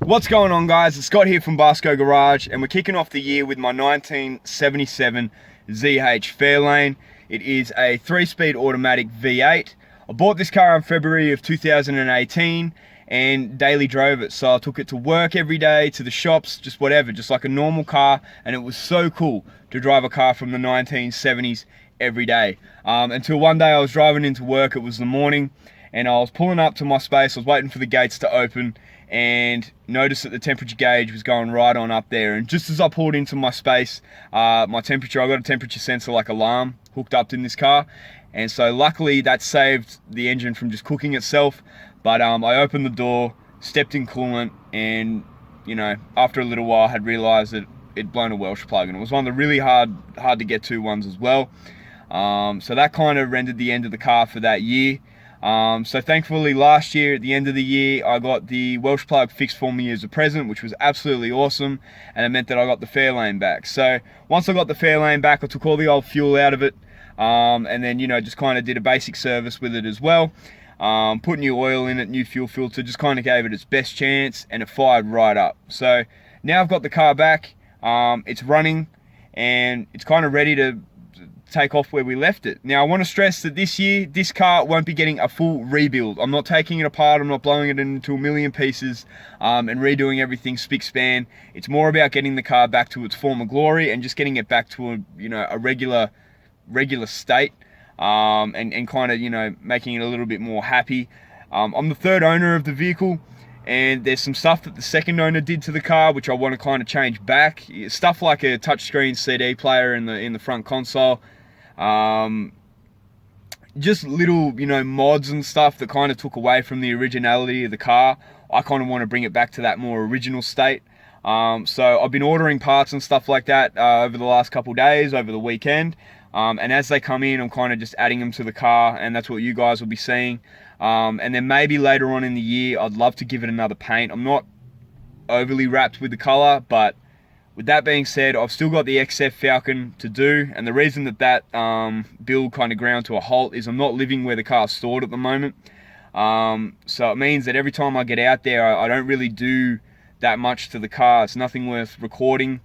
What's going on, guys? It's Scott here from Barsco Garage, and we're kicking off the year with my 1977 ZH Fairlane. It is a 3-speed automatic V8. I bought this car in February of 2018 and daily drove it. So I took it to work every day, to the shops, just whatever, just like a normal car. And it was so cool to drive a car from the 1970s every day. Until one day I was driving into work, it was the morning, and I was pulling up to my space. I was waiting for the gates to open and noticed that the temperature gauge was going right on up there. And just as I pulled into my space, my temperature, I got a temperature sensor like alarm hooked up in this car. And so luckily that saved the engine from just cooking itself. But I opened the door, stepped in coolant, and after a little while I had realized that it'd blown a Welsh plug, and it was one of the really hard to get to ones as well. So that kind of rendered the end of the car for that year. So thankfully last year, at the end of the year, I got the Welsh plug fixed for me as a present, which was absolutely awesome, and it meant that I got the Fairlane back. So once I got the Fairlane back, I took all the old fuel out of it, and then just kind of did a basic service with it as well. Put new oil in it, new fuel filter, just kind of gave it its best chance, and it fired right up. So now I've got the car back, it's running, and it's kind of ready to take off where we left it. Now I want to stress that this year, this car won't be getting a full rebuild. I'm not taking it apart, I'm not blowing it into a million pieces and redoing everything spick span. It's more about getting the car back to its former glory and just getting it back to a regular state, and kind of making it a little bit more happy. I'm the third owner of the vehicle, and there's some stuff that the second owner did to the car which I want to kind of change back. Stuff like a touchscreen CD player in the front console. Just little mods and stuff that kind of took away from the originality of the car. I kind of want to bring it back to that more original state. So I've been ordering parts and stuff like that over the last couple days, over the weekend, and as they come in, I'm kind of just adding them to the car, and that's what you guys will be seeing. And then maybe later on in the year, I'd love to give it another paint. I'm not overly wrapped with the color, but with that being said, I've still got the XF Falcon to do, and the reason that build kind of ground to a halt is I'm not living where the car's stored at the moment. So it means that every time I get out there, I don't really do that much to the car. It's nothing worth recording.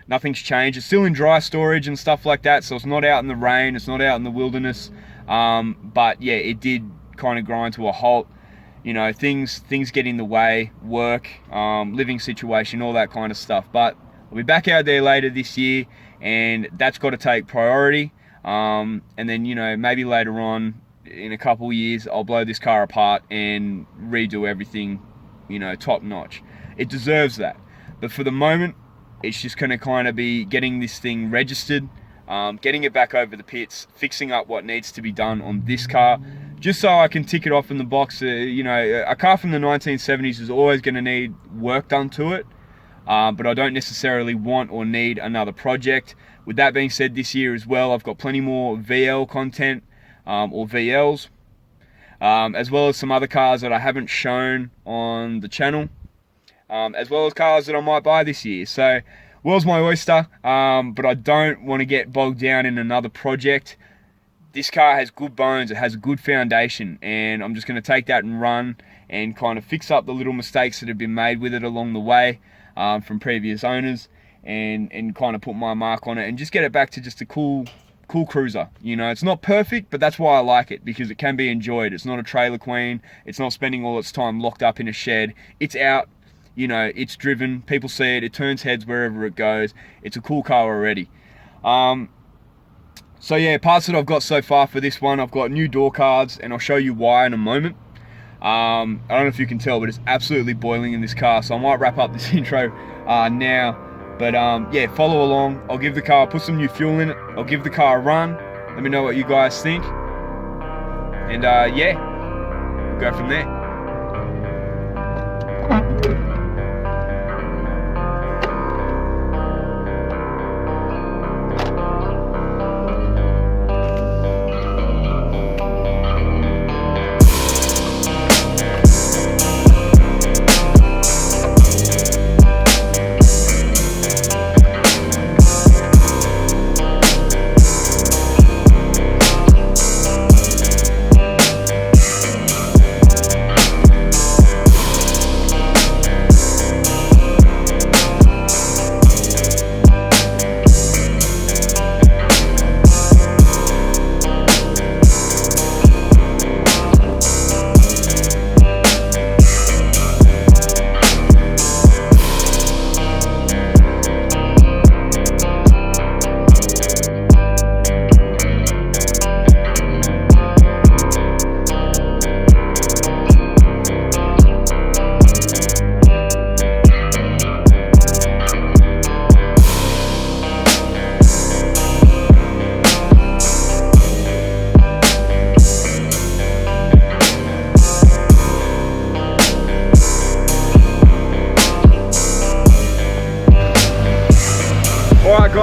Nothing's changed. It's still in dry storage and stuff like that, so it's not out in the rain, it's not out in the wilderness. But yeah, it did kind of grind to a halt. Things get in the way, work, living situation, all that kind of stuff. But I'll be back out there later this year, and that's got to take priority. And then maybe later on in a couple of years, I'll blow this car apart and redo everything top notch. It deserves that. But for the moment, it's just going to kind of be getting this thing registered, getting it back over the pits, fixing up what needs to be done on this car, just so I can tick it off in the box. A car from the 1970s is always going to need work done to it. But I don't necessarily want or need another project. With that being said, this year as well, I've got plenty more VL content, or VLs, as well as some other cars that I haven't shown on the channel, as well as cars that I might buy this year. So, world's my oyster, but I don't want to get bogged down in another project. This car has good bones, it has a good foundation, and I'm just going to take that and run and kind of fix up the little mistakes that have been made with it along the way. From previous owners, and kind of put my mark on it and just get it back to just a cool cruiser. It's not perfect, but that's why I like it, because it can be enjoyed. It's not a trailer queen. It's not spending all its time locked up in a shed. It's out, it's driven. People see it. It turns heads wherever it goes. It's a cool car already. So yeah, parts that I've got so far for this one, I've got new door cards, and I'll show you why in a moment. I don't know if you can tell, but it's absolutely boiling in this car, so I might wrap up this intro now. But yeah, follow along. I'll give the car, put some new fuel in it. I'll give the car a run. Let me know what you guys think. And yeah, we'll go from there.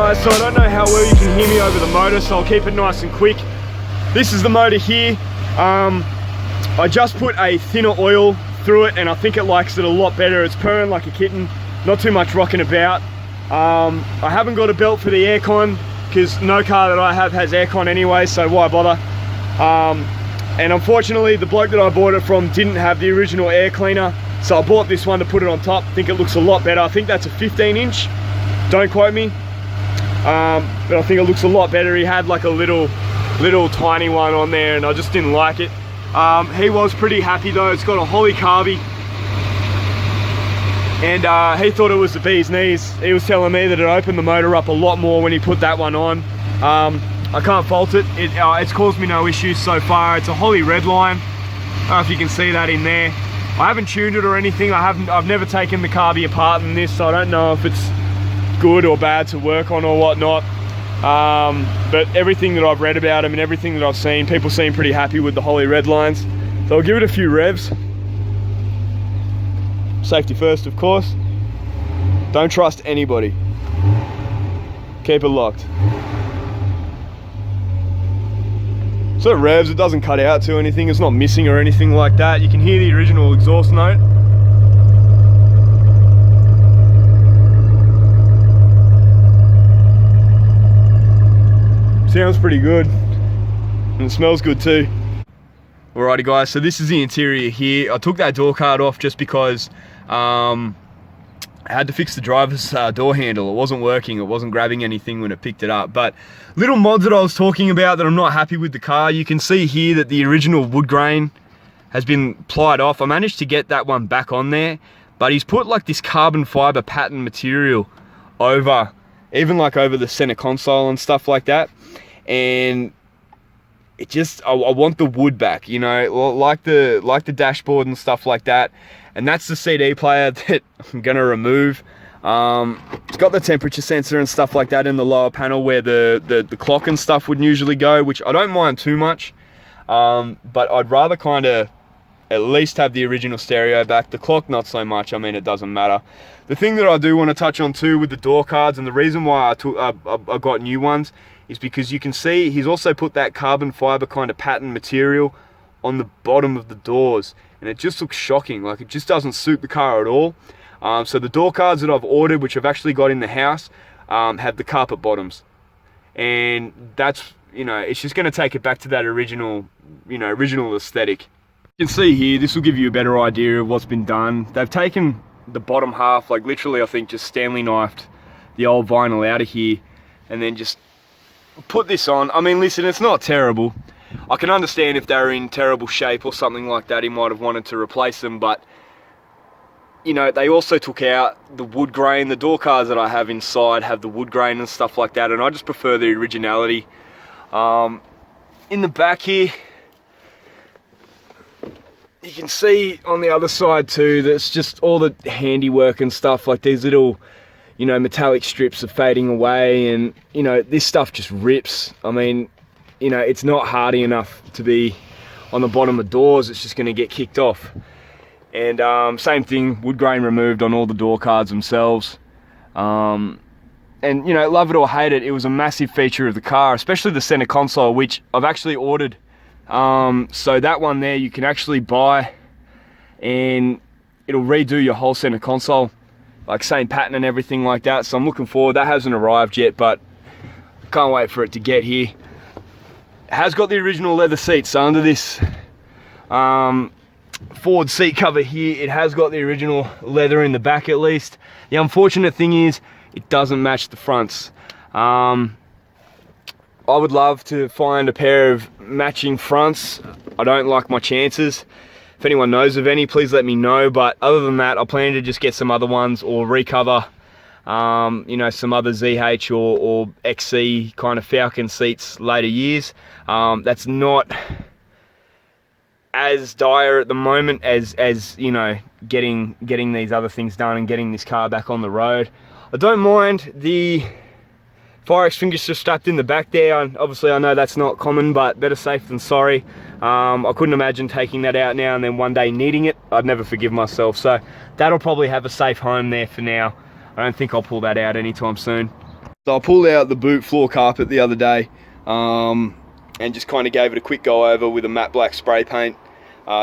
guys, so I don't know how well you can hear me over the motor, so I'll keep it nice and quick. This is the motor here. I just put a thinner oil through it and I think it likes it a lot better. It's purring like a kitten, not too much rocking about. I haven't got a belt for the aircon because no car that I have has aircon anyway, so why bother? And unfortunately the bloke that I bought it from didn't have the original air cleaner, so I bought this one to put it on top. I think it looks a lot better. I think that's a 15-inch, don't quote me, but I think it looks a lot better. He had like a little tiny one on there and I just didn't like it. He was pretty happy though. It's got a Holly carby and he thought it was the bee's knees. He was telling me that it opened the motor up a lot more when he put that one on. I can't fault it. It's caused me no issues so far. It's a Holly Redline. I don't know if you can see that in there. I haven't tuned it or anything. I've never taken the carby apart in this, so I don't know if it's good or bad to work on or whatnot. But everything that I've read about them and everything that I've seen, people seem pretty happy with the Holly Redlines. So I'll give it a few revs. Safety first, of course. Don't trust anybody. Keep it locked. So it revs, it doesn't cut out to anything, it's not missing or anything like that. You can hear the original exhaust note. Sounds pretty good, and it smells good too. Alrighty guys, so this is the interior here. I took that door card off just because I had to fix the driver's door handle. It wasn't working, it wasn't grabbing anything when it picked it up. But little mods that I was talking about that I'm not happy with the car, you can see here that the original wood grain has been plied off. I managed to get that one back on there, but he's put like this carbon fiber pattern material over, even like over the center console and stuff like that. And it just, I want the wood back, you know, like the dashboard and stuff like that. And that's the CD player that I'm gonna remove. It's got the temperature sensor and stuff like that in the lower panel where the clock and stuff would usually go, which I don't mind too much. But I'd rather kind of at least have the original stereo back. The clock, not so much. I mean, it doesn't matter. The thing that I do want to touch on too with the door cards, and the reason why I got new ones, is because you can see he's also put that carbon fiber kind of pattern material on the bottom of the doors, and it just looks shocking. Like, it just doesn't suit the car at all. So the door cards that I've ordered, which I've actually got in the house, have the carpet bottoms, and that's, you know, it's just going to take it back to that original, you know, original aesthetic. You can see here, this will give you a better idea of what's been done. They've taken the bottom half, like literally I think just Stanley knifed the old vinyl out of here and then just put this on. I mean, listen, it's not terrible. I can understand if they're in terrible shape or something like that, he might have wanted to replace them, but you know, they also took out the wood grain. The door cards that I have inside have the wood grain and stuff like that, and I just prefer the originality. In the back here, you can see on the other side too, that's just all the handiwork and stuff, like these little, you know, metallic strips are fading away, and you know, this stuff just rips. I mean, you know, it's not hardy enough to be on the bottom of doors, it's just going to get kicked off. And same thing, wood grain removed on all the door cards themselves. And you know, love it or hate it, it was a massive feature of the car, especially the center console, which I've actually ordered. So that one there you can actually buy, and it'll redo your whole center console, like same pattern and everything like that. So I'm looking forward. That hasn't arrived yet, but can't wait for it to get here. It has got the original leather seats, so under this forward seat cover here, it has got the original leather in the back at least. The unfortunate thing is it doesn't match the fronts. I would love to find a pair of matching fronts. I don't like my chances. If anyone knows of any, please let me know. But other than that, I plan to just get some other ones or recover, you know, some other ZH or XC kind of Falcon seats later years. That's not as dire at the moment as you know, getting these other things done and getting this car back on the road. I don't mind the fire extinguisher strapped in the back there, and obviously I know that's not common, but better safe than sorry. I couldn't imagine taking that out now and then one day needing it. I'd never forgive myself, so that'll probably have a safe home there for now. I don't think I'll pull that out anytime soon. So I pulled out the boot floor carpet the other day and just kind of gave it a quick go over with a matte black spray paint,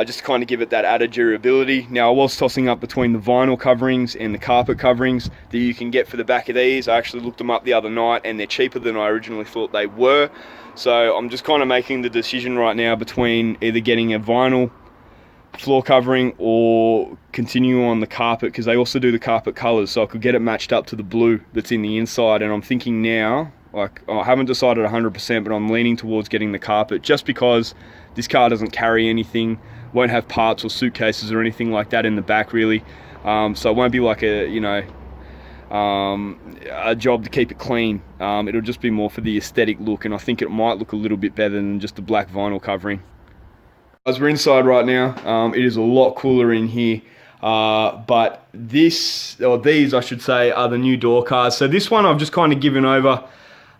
just to kind of give it that added durability. Now I was tossing up between the vinyl coverings and the carpet coverings that you can get for the back of these. I actually looked them up the other night and they're cheaper than I originally thought they were. So I'm just kind of making the decision right now between either getting a vinyl floor covering or continue on the carpet, because they also do the carpet colors, so I could get it matched up to the blue that's in the inside. And I'm thinking now, like, I haven't decided 100%, but I'm leaning towards getting the carpet, just because this car doesn't carry anything, won't have parts or suitcases or anything like that in the back really, so it won't be like a, you know, a job to keep it clean. It'll just be more for the aesthetic look, and I think it might look a little bit better than just the black vinyl covering. As we're inside right now, it is a lot cooler in here, but these I should say are the new door cards. So this one I've just kind of given over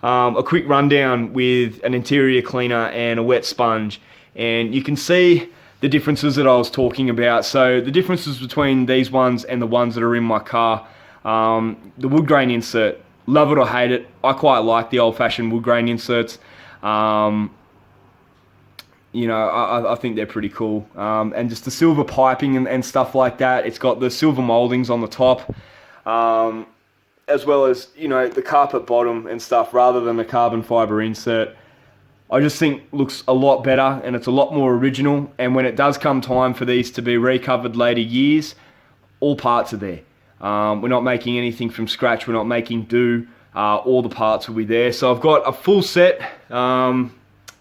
a quick rundown with an interior cleaner and a wet sponge, and you can see the differences that I was talking about. So the differences between these ones and the ones that are in my car, the wood grain insert, love it or hate it, I quite like the old-fashioned wood grain inserts. You know, I think they're pretty cool. And just the silver piping and stuff like that. It's got the silver moldings on the top, as well as, you know, the carpet bottom and stuff, rather than a carbon fiber insert. I just think looks a lot better, and it's a lot more original. And when it does come time for these to be recovered later years, all parts are there. We're not making anything from scratch. We're not making do. All the parts will be there. So I've got a full set.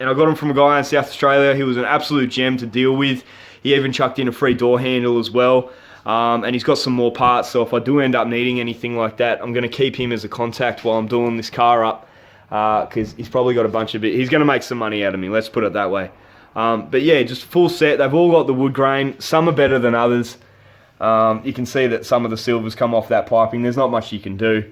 And I got them from a guy in South Australia. He was an absolute gem to deal with. He even chucked in a free door handle as well. And he's got some more parts, so if I do end up needing anything like that, I'm going to keep him as a contact while I'm doing this car up, because he's probably got a bunch of it. He's going to make some money out of me, let's put it that way. But yeah, just full set. They've all got the wood grain. Some are better than others. You can see that some of the silvers come off that piping. There's not much you can do.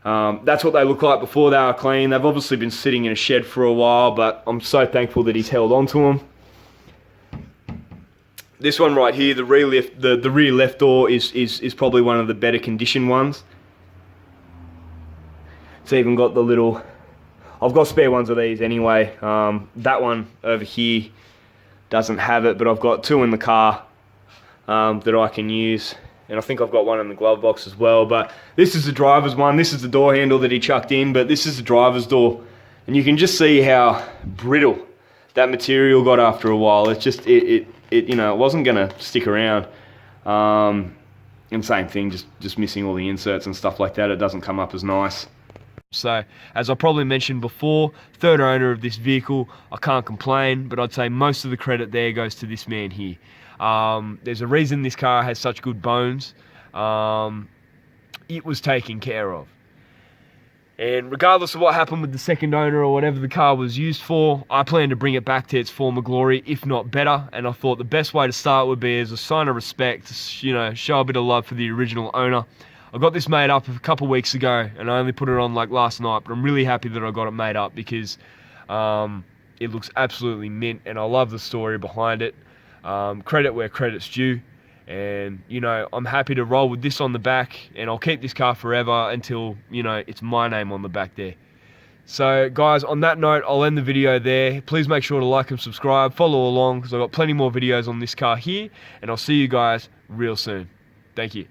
That's what they look like before they are clean. They've obviously been sitting in a shed for a while, but I'm so thankful that he's held on to them. This one right here, the rear left door is probably one of the better conditioned ones. It's even got the little, I've got spare ones of these anyway. That one over here doesn't have it, but I've got two in the car that I can use. And I think I've got one in the glove box as well. But this is the driver's one. This is the door handle that he chucked in, but this is the driver's door. And you can just see how brittle that material got after a while. It's just, you know, it wasn't gonna stick around. And same thing, just missing all the inserts and stuff like that. It doesn't come up as nice. So, as I probably mentioned before, third owner of this vehicle, I can't complain, but I'd say most of the credit there goes to this man here. There's a reason this car has such good bones. It was taken care of. And regardless of what happened with the second owner or whatever the car was used for, I plan to bring it back to its former glory, if not better. And I thought the best way to start would be as a sign of respect, you know, show a bit of love for the original owner. I got this made up a couple of weeks ago, and I only put it on like last night, but I'm really happy that I got it made up, because it looks absolutely mint, and I love the story behind it. Credit where credit's due, and you know, I'm happy to roll with this on the back, and I'll keep this car forever until, you know, it's my name on the back there. So guys, on that note, I'll end the video there. Please make sure to like and subscribe, follow along, because I've got plenty more videos on this car here, and I'll see you guys real soon. Thank you.